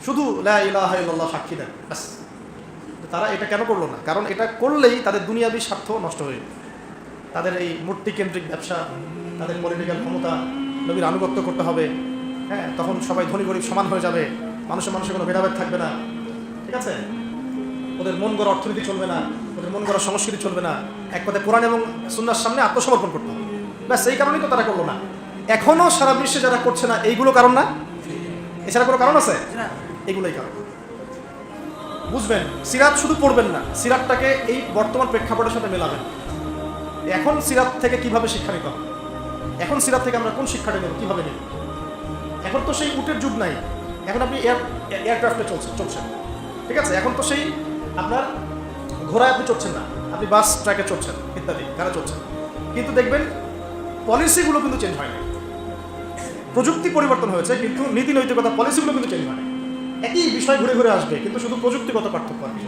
শুধু লা ইলাহা ইল্লাল্লাহ সাক্ষী দেন, ব্যাস। তারা এটা কেন করলো না? কারণ এটা করলেই তাদের দুনিয়াবী স্বার্থ নষ্ট হয়ে যাবে। তাদের এই মূর্তিকেন্দ্রিক ব্যবসা, তাদের পলিটিক্যাল ক্ষমতা, নবীর আনুগত্য করতে হবে, হ্যাঁ, তখন সবাই ধনী গরিব সমান হয়ে যাবে, মানুষের কোনো ভেদাভেদ থাকবে না, ঠিক আছে? ওদের মন গড়া অর্থনীতি চলবে না, ওদের মন গড়া সংস্কৃতি চলবে না, এক কথায় কোরআন এবং সুন্নাহর সামনে আত্মসমর্পণ করতে হবে, ব্যাস। এই কারণেই তো তারা করলো না। এখনো সারা বিশ্বে যারা করছে না, এইগুলো কারণ না? এছাড়া কোনো কারণ আছে? এগুলোই কারণ। বুঝবেন, সিরাত শুধু পড়বেন না, সিরাতটাকে এই বর্তমান প্রেক্ষাপটের সাথে মেলাবেন। এখন সিরাত থেকে কিভাবে শিক্ষা নিতে হবে, এখন সিরাত থেকে আমরা কোন শিক্ষাটা নেব, কিভাবে নেব? এখন তো সেই উটের যুগ নাই, এখন আপনি এয়ারক্রাফটে চলছেন, ঠিক আছে? এখন তো সেই আপনার ঘোড়ায় আপনি চড়ছেন না, আপনি বাস ট্রাকে চড়ছেন, ইত্যাদি কারা চলছেন। কিন্তু দেখবেন পলিসিগুলো কিন্তু চেঞ্জ হয় না। প্রযুক্তি পরিবর্তন হয়েছে, কিন্তু নীতি নৈতিকতা পলিসিগুলো কিন্তু চেঞ্জ হয় না। একই বিষয় ঘুরে ঘুরে আসবে, কিন্তু শুধু প্রযুক্তিগত পার্থক্য আসবে।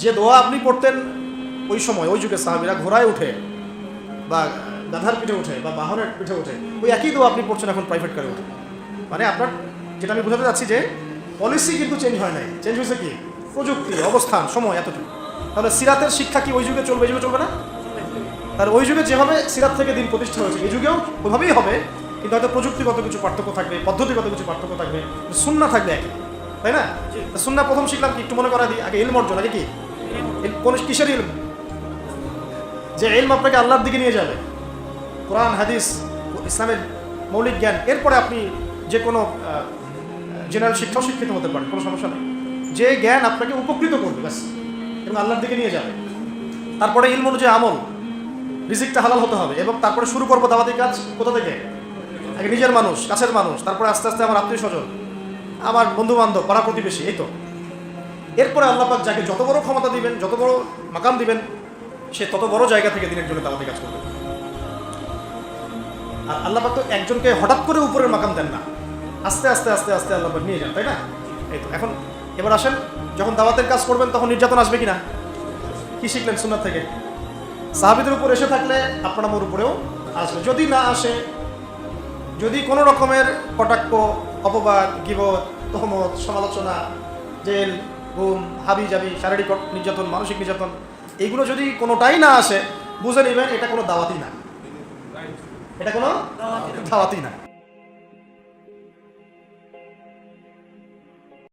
যে দোয়া আপনি পড়তেন ওই সময়, ওই যুগে সাহাবীরা ঘোড়ায় উঠে বা গাধার পিঠে উঠে বা বাহনের পিঠে উঠে, ওই একই দোয়া আপনি পড়ছেন এখন প্রাইভেট কারে উঠে। মানে আপনার, যেটা আমি বোঝাতে যাচ্ছি যে পলিসি কিন্তু চেঞ্জ হয় নাই, চেঞ্জ হয়েছে কি? প্রযুক্তি, অবস্থান, সময়, এতটুকু। তাহলে সিরাতের শিক্ষা কি ওই যুগে চলবে, এই যুগে চলবে না? তার ওই যুগে যেভাবে সিরাত থেকে দিন প্রতিষ্ঠা হয়েছে, এই যুগেও ওইভাবেই হবে, কিন্তু হয়তো প্রযুক্তিগত কিছু পার্থক্য থাকবে, পদ্ধতিগত কিছু পার্থক্য থাকবে, সুন্নাহ থাকবে একই, তাই না? সুন্নাহ প্রথম শিখলাম কি, একটু মনে করা দিই, আগে ইলম অর্জন, আগে কি কোন কিসের ইলম? যে ইলম আপনাকে আল্লাহর দিকে নিয়ে যাবে, কোরআন হাদিস ইসলামের মৌলিক জ্ঞান। এরপরে আপনি যে কোনো জেনারেল শিক্ষাও শিক্ষিত হতে পারেন, কোনো সমস্যা নেই। যে জ্ঞান আপনাকে উপকৃত করবে ব্যাস, এবং আল্লাহর দিকে নিয়ে যাবে। তারপরে ইলম অনুযায়ী আমল, রিজিকটা হালাল হতে হবে, এবং তারপরে শুরু করবো দাওয়াতি কাজ কোথা থেকে? আগে নিজের মানুষ, কাছের মানুষ, তারপরে আস্তে আস্তে আমার আত্মীয় স্বজন, আমার বন্ধু বান্ধব, পাড়া প্রতিবেশী, এই তো। এরপরে আল্লাহ পাক যাকে যত বড় ক্ষমতা দিবেন, যত বড় মাকাম দিবেন, সে তত বড় জায়গা থেকে দিনের জন্য দাওয়াতি কাজ করবে। আর আল্লাহ পাক তো একজনকে হঠাৎ করে উপরের মাকাম দেন না, আস্তে আস্তে আস্তে আস্তে আল্লাহ পাক নিয়ে যান, তাই না? এই তো। এখন এবার আসেন, যখন দাওয়াতের কাজ করবেন তখন নির্যাতন আসবে কিনা? কি শিখলেন সুন্নাত থেকে? সাহাবীদের উপর এসে থাকলে আপনার আমার উপরেও আসবে। যদি না আসে, যদি কোনো রকমের কটাক্ষ, অপবাদ, গীবত, তহমত, সমালোচনা, জেল, গুম, হাবি জাবি, শারীরিক নির্যাতন, মানসিক নির্যাতন, এইগুলো যদি কোনোটাই না আসে, বুঝে নেবেন এটা কোনো দাওয়াতই না, এটা কোনো দাওয়াতই না।